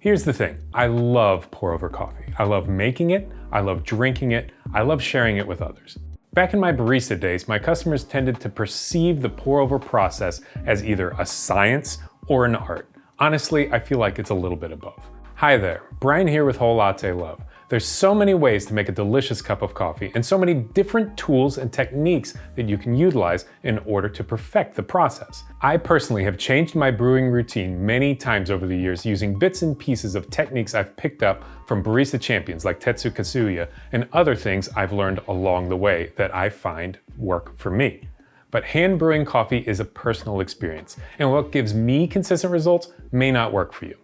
Here's the thing, I love pour-over coffee. I love making it, I love drinking it, I love sharing it with others. Back in my barista days, my customers tended to perceive the pour-over process as either a science or an art. Honestly, I feel like it's a little bit of both. Hi there, Bryan here with Whole Latte Love. There's so many ways to make a delicious cup of coffee and so many different tools and techniques that you can utilize in order to perfect the process. I personally have changed my brewing routine many times over the years using bits and pieces of techniques I've picked up from barista champions like Tetsu Kasuya and other things I've learned along the way that I find work for me. But hand brewing coffee is a personal experience, and what gives me consistent results may not work for you.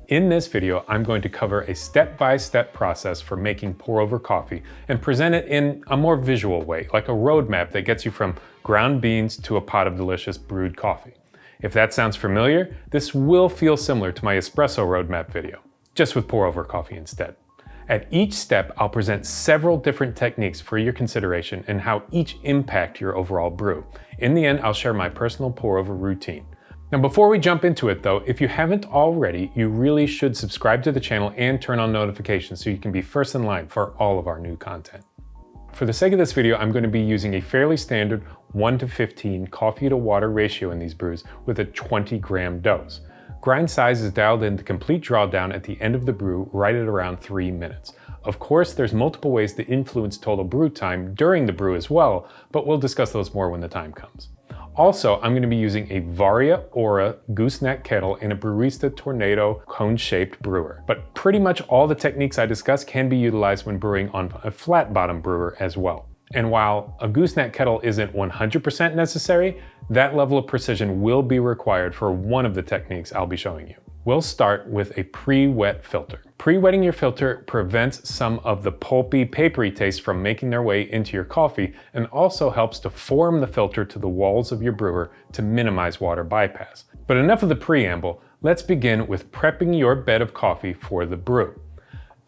In this video, I'm going to cover a step-by-step process for making pour-over coffee and present it in a more visual way, like a roadmap that gets you from ground beans to a pot of delicious brewed coffee. If that sounds familiar, this will feel similar to my espresso roadmap video, just with pour-over coffee instead. At each step, I'll present several different techniques for your consideration and how each impact your overall brew. In the end, I'll share my personal pour-over routine. Now before we jump into it though, if you haven't already, you really should subscribe to the channel and turn on notifications so you can be first in line for all of our new content. For the sake of this video, I'm going to be using a fairly standard 1:15 coffee to water ratio in these brews with a 20-gram dose. Grind size is dialed in to complete drawdown at the end of the brew right at around 3 minutes. Of course, there's multiple ways to influence total brew time during the brew as well, but we'll discuss those more when the time comes. Also, I'm going to be using a Varia Aura gooseneck kettle in a Barista Tornado cone-shaped brewer. But pretty much all the techniques I discuss can be utilized when brewing on a flat bottom brewer as well. And while a gooseneck kettle isn't 100% necessary, that level of precision will be required for one of the techniques I'll be showing you. We'll start with a pre-wet filter. Pre-wetting your filter prevents some of the pulpy, papery taste from making their way into your coffee and also helps to form the filter to the walls of your brewer to minimize water bypass. But enough of the preamble, let's begin with prepping your bed of coffee for the brew.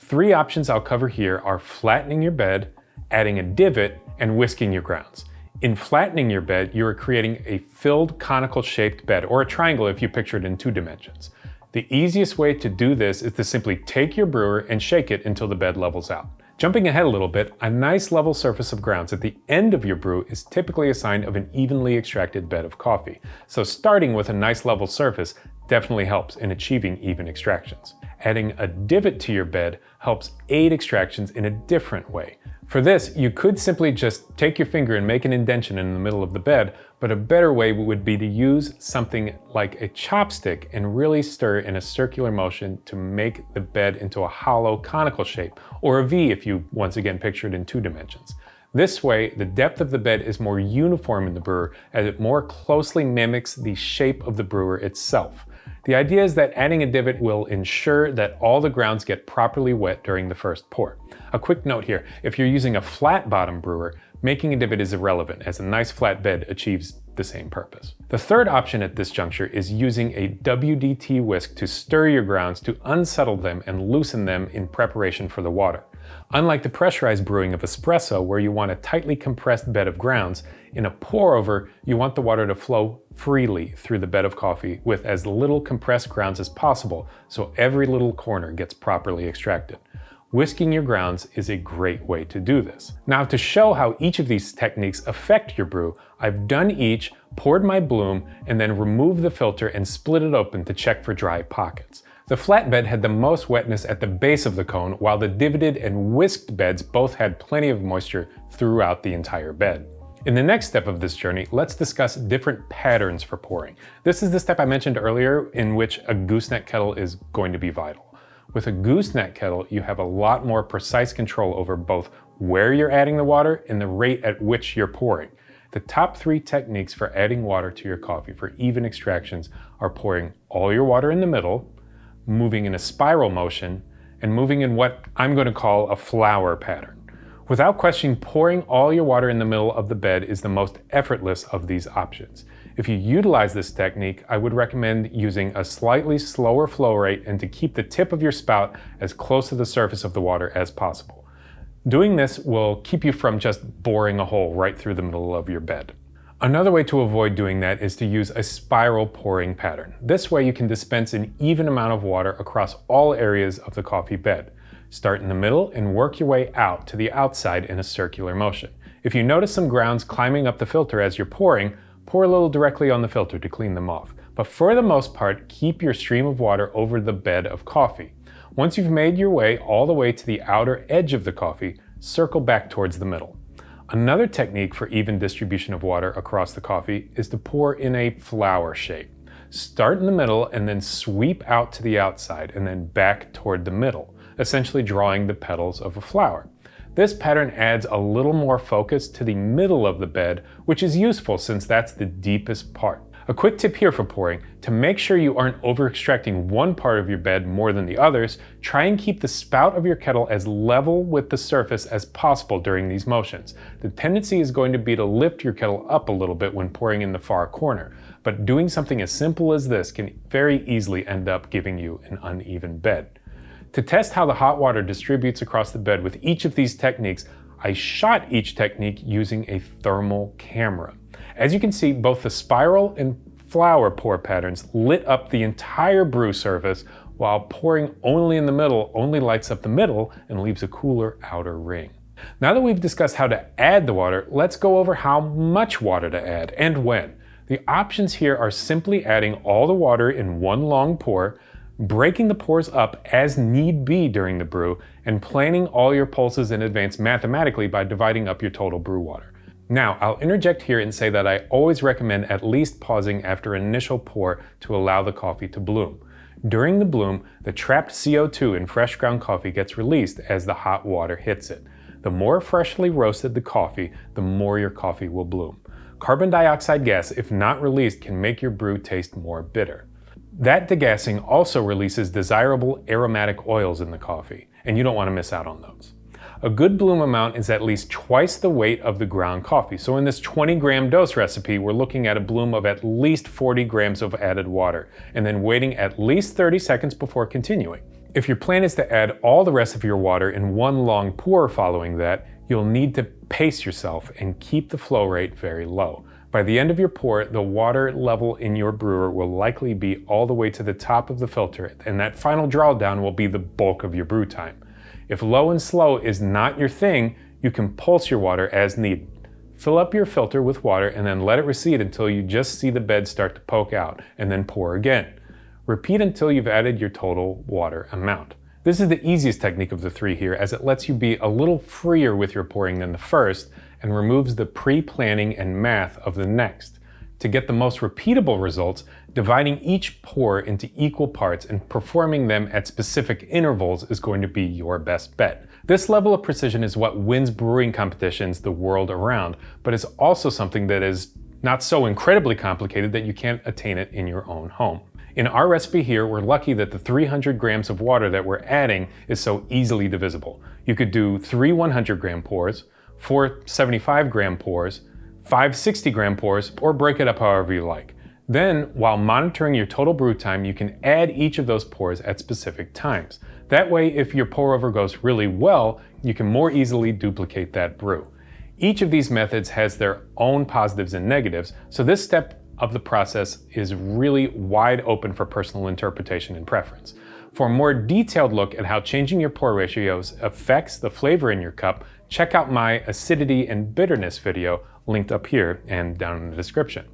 3 options I'll cover here are flattening your bed, adding a divot, and whisking your grounds. In flattening your bed, you are creating a filled conical shaped bed, or a triangle if you picture it in 2 dimensions. The easiest way to do this is to simply take your brewer and shake it until the bed levels out. Jumping ahead a little bit, a nice level surface of grounds at the end of your brew is typically a sign of an evenly extracted bed of coffee. So starting with a nice level surface definitely helps in achieving even extractions. Adding a divot to your bed helps aid extractions in a different way. For this, you could simply just take your finger and make an indentation in the middle of the bed, but a better way would be to use something like a chopstick and really stir in a circular motion to make the bed into a hollow conical shape, or a V if you once again picture it in 2 dimensions. This way, the depth of the bed is more uniform in the brewer as it more closely mimics the shape of the brewer itself. The idea is that adding a divot will ensure that all the grounds get properly wet during the first pour. A quick note here, if you're using a flat bottom brewer, making a divot is irrelevant as a nice flat bed achieves the same purpose. The third option at this juncture is using a WDT whisk to stir your grounds to unsettle them and loosen them in preparation for the water. Unlike the pressurized brewing of espresso where you want a tightly compressed bed of grounds, in a pour-over you want the water to flow freely through the bed of coffee with as little compressed grounds as possible so every little corner gets properly extracted. Whisking your grounds is a great way to do this. Now to show how each of these techniques affect your brew, I've done each, poured my bloom, and then removed the filter and split it open to check for dry pockets. The flat bed had the most wetness at the base of the cone, while the divoted and whisked beds both had plenty of moisture throughout the entire bed. In the next step of this journey, let's discuss different patterns for pouring. This is the step I mentioned earlier in which a gooseneck kettle is going to be vital. With a gooseneck kettle, you have a lot more precise control over both where you're adding the water and the rate at which you're pouring. The top 3 techniques for adding water to your coffee for even extractions are pouring all your water in the middle, moving in a spiral motion, and moving in what I'm going to call a flower pattern. Without question, pouring all your water in the middle of the bed is the most effortless of these options. If you utilize this technique, I would recommend using a slightly slower flow rate and to keep the tip of your spout as close to the surface of the water as possible. Doing this will keep you from just boring a hole right through the middle of your bed. Another way to avoid doing that is to use a spiral pouring pattern. This way you can dispense an even amount of water across all areas of the coffee bed. Start in the middle and work your way out to the outside in a circular motion. If you notice some grounds climbing up the filter as you're pouring, pour a little directly on the filter to clean them off. But for the most part, keep your stream of water over the bed of coffee. Once you've made your way all the way to the outer edge of the coffee, circle back towards the middle. Another technique for even distribution of water across the coffee is to pour in a flower shape. Start in the middle and then sweep out to the outside and then back toward the middle, essentially drawing the petals of a flower. This pattern adds a little more focus to the middle of the bed, which is useful since that's the deepest part. A quick tip here for pouring: to make sure you aren't over-extracting one part of your bed more than the others, try and keep the spout of your kettle as level with the surface as possible during these motions. The tendency is going to be to lift your kettle up a little bit when pouring in the far corner, but doing something as simple as this can very easily end up giving you an uneven bed. To test how the hot water distributes across the bed with each of these techniques, I shot each technique using a thermal camera. As you can see, both the spiral and flower pour patterns lit up the entire brew surface, while pouring only in the middle only lights up the middle and leaves a cooler outer ring. Now that we've discussed how to add the water, let's go over how much water to add and when. The options here are simply adding all the water in one long pour, breaking the pours up as need be during the brew, and planning all your pulses in advance mathematically by dividing up your total brew water. Now, I'll interject here and say that I always recommend at least pausing after an initial pour to allow the coffee to bloom. During the bloom, the trapped CO2 in fresh ground coffee gets released as the hot water hits it. The more freshly roasted the coffee, the more your coffee will bloom. Carbon dioxide gas, if not released, can make your brew taste more bitter. That degassing also releases desirable aromatic oils in the coffee, and you don't want to miss out on those. A good bloom amount is at least twice the weight of the ground coffee. So in this 20-gram dose recipe, we're looking at a bloom of at least 40 grams of added water, and then waiting at least 30 seconds before continuing. If your plan is to add all the rest of your water in one long pour following that, you'll need to pace yourself and keep the flow rate very low. By the end of your pour, the water level in your brewer will likely be all the way to the top of the filter, and that final drawdown will be the bulk of your brew time. If low and slow is not your thing, you can pulse your water as needed. Fill up your filter with water and then let it recede until you just see the bed start to poke out, and then pour again. Repeat until you've added your total water amount. This is the easiest technique of the three here, as it lets you be a little freer with your pouring than the first and removes the pre-planning and math of the next. To get the most repeatable results, dividing each pour into equal parts and performing them at specific intervals is going to be your best bet. This level of precision is what wins brewing competitions the world around, but is also something that is not so incredibly complicated that you can't attain it in your own home. In our recipe here, we're lucky that the 300 grams of water that we're adding is so easily divisible. You could do 3 100-gram pours, 4 75-gram pours, 5 60-gram pours, or break it up however you like. Then, while monitoring your total brew time, you can add each of those pours at specific times. That way, if your pour over goes really well, you can more easily duplicate that brew. Each of these methods has their own positives and negatives, so this step of the process is really wide open for personal interpretation and preference. For a more detailed look at how changing your pour ratios affects the flavor in your cup, check out my acidity and bitterness video linked up here and down in the description.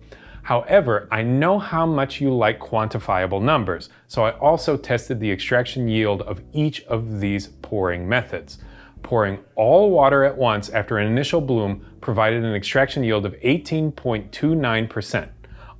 However, I know how much you like quantifiable numbers, so I also tested the extraction yield of each of these pouring methods. Pouring all water at once after an initial bloom provided an extraction yield of 18.29%.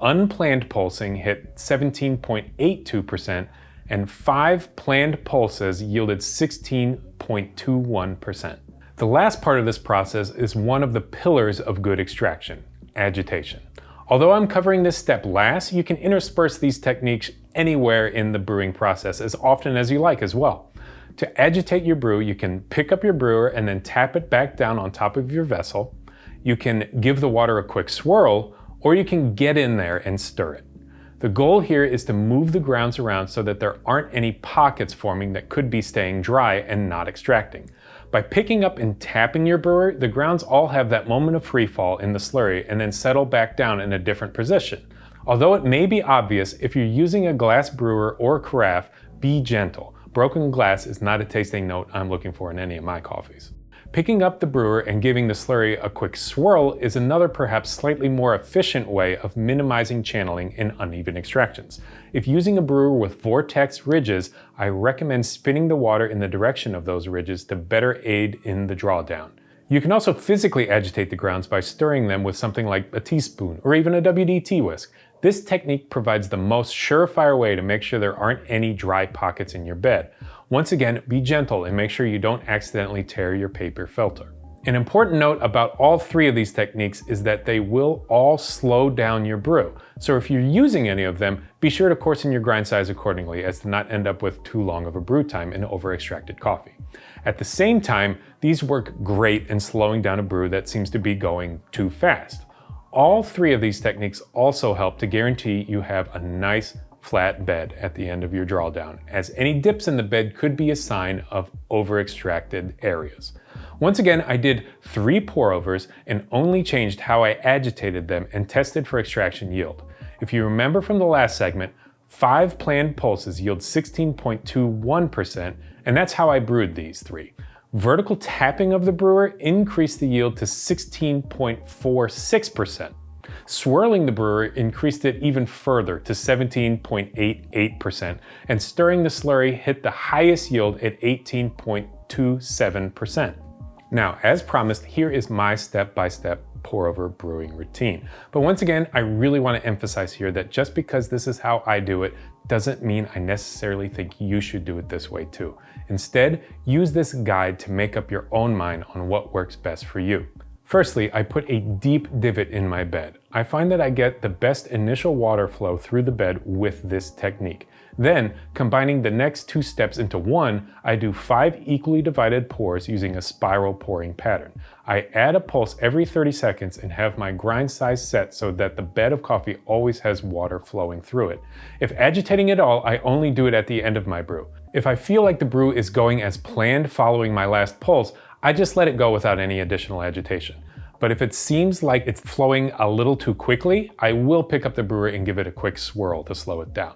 Unplanned pulsing hit 17.82%, and 5 planned pulses yielded 16.21%. The last part of this process is one of the pillars of good extraction: agitation. Although I'm covering this step last, you can intersperse these techniques anywhere in the brewing process as often as you like as well. To agitate your brew, you can pick up your brewer and then tap it back down on top of your vessel. You can give the water a quick swirl, or you can get in there and stir it. The goal here is to move the grounds around so that there aren't any pockets forming that could be staying dry and not extracting. By picking up and tapping your brewer, the grounds all have that moment of free fall in the slurry and then settle back down in a different position. Although it may be obvious, if you're using a glass brewer or carafe, be gentle. Broken glass is not a tasting note I'm looking for in any of my coffees. Picking up the brewer and giving the slurry a quick swirl is another perhaps slightly more efficient way of minimizing channeling in uneven extractions. If using a brewer with vortex ridges, I recommend spinning the water in the direction of those ridges to better aid in the drawdown. You can also physically agitate the grounds by stirring them with something like a teaspoon or even a WD-T whisk. This technique provides the most surefire way to make sure there aren't any dry pockets in your bed. Once again, be gentle and make sure you don't accidentally tear your paper filter. An important note about all three of these techniques is that they will all slow down your brew. So if you're using any of them, be sure to coarsen your grind size accordingly as to not end up with too long of a brew time in over-extracted coffee. At the same time, these work great in slowing down a brew that seems to be going too fast. All three of these techniques also help to guarantee you have a nice flat bed at the end of your drawdown, as any dips in the bed could be a sign of over-extracted areas. Once again, I did 3 pour-overs and only changed how I agitated them and tested for extraction yield. If you remember from the last segment, 5 planned pulses yield 16.21%, and that's how I brewed these 3. Vertical tapping of the brewer increased the yield to 16.46%. Swirling the brewer increased it even further to 17.88%, and stirring the slurry hit the highest yield at 18.27%. Now, as promised, here is my step-by-step pour-over brewing routine. But once again, I really want to emphasize here that just because this is how I do it doesn't mean I necessarily think you should do it this way too. Instead, use this guide to make up your own mind on what works best for you. Firstly, I put a deep divot in my bed. I find that I get the best initial water flow through the bed with this technique. Then, combining the next 2 steps into one, I do 5 equally divided pours using a spiral pouring pattern. I add a pulse every 30 seconds and have my grind size set so that the bed of coffee always has water flowing through it. If agitating at all, I only do it at the end of my brew. If I feel like the brew is going as planned following my last pulse, I just let it go without any additional agitation. But if it seems like it's flowing a little too quickly, I will pick up the brewer and give it a quick swirl to slow it down.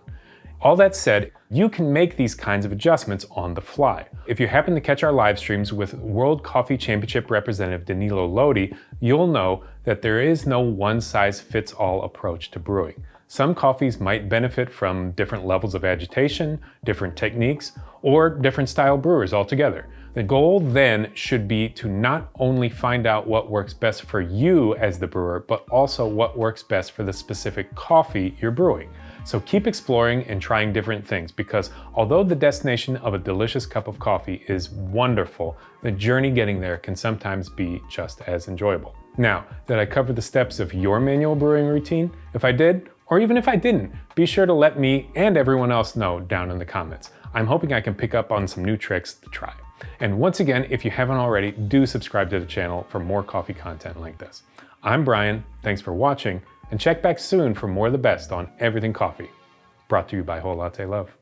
All that said, you can make these kinds of adjustments on the fly. If you happen to catch our live streams with World Coffee Championship representative Danilo Lodi, you'll know that there is no one-size-fits-all approach to brewing. Some coffees might benefit from different levels of agitation, different techniques, or different style brewers altogether. The goal then should be to not only find out what works best for you as the brewer, but also what works best for the specific coffee you're brewing. So keep exploring and trying different things, because although the destination of a delicious cup of coffee is wonderful, the journey getting there can sometimes be just as enjoyable. Now, did I cover the steps of your manual brewing routine? If I did, or even if I didn't, be sure to let me and everyone else know down in the comments. I'm hoping I can pick up on some new tricks to try. And once again, if you haven't already, do subscribe to the channel for more coffee content like this. I'm Bryan, thanks for watching, and check back soon for more of the best on everything coffee. Brought to you by Whole Latte Love.